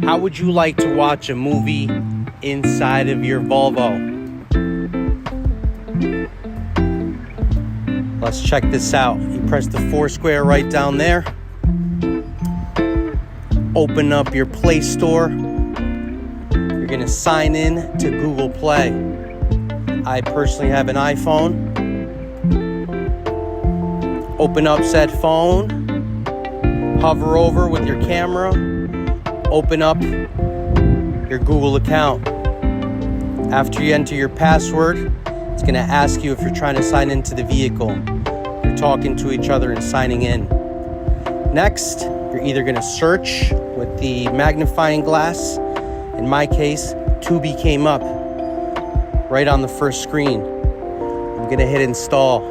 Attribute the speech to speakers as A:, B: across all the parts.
A: How would you like to watch a movie inside of your Volvo? Let's check this out. You press the 4 square right down there. Open up your Play Store. You're gonna sign in to Google Play. I personally have an iPhone. Open up said phone. Hover over with your camera. Open up your Google account. After you enter your password, it's going to ask you if you're trying to sign into the vehicle. You're talking to each other and signing in. Next, you're either going to search with the magnifying glass. In my case, Tubi came up right on the first screen. I'm going to hit install.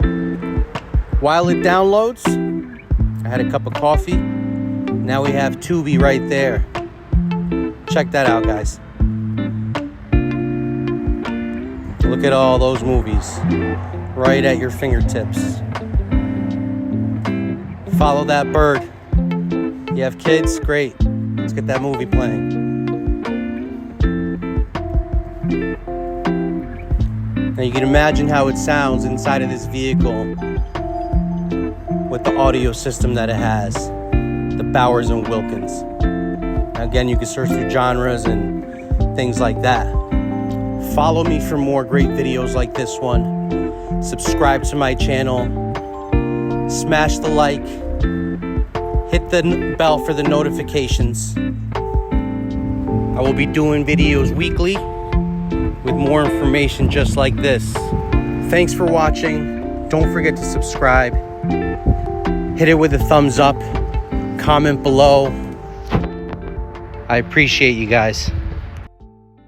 A: While it downloads, I had a cup of coffee. Now we have Tubi right there. Check that out, guys. Look at all those movies right at your fingertips. Follow that bird. You have kids? Great. Let's get that movie playing. Now you can imagine how it sounds inside of this vehicle with the audio system that it has. The Bowers and Wilkins. Now again, you can search through genres and things like that. Follow me for more great videos like this one. Subscribe to my channel. Smash the like. Hit the bell for the notifications. I will be doing videos weekly with more information just like this. Thanks for watching. Don't forget to subscribe. Hit it with a thumbs up. Comment below. I appreciate you guys.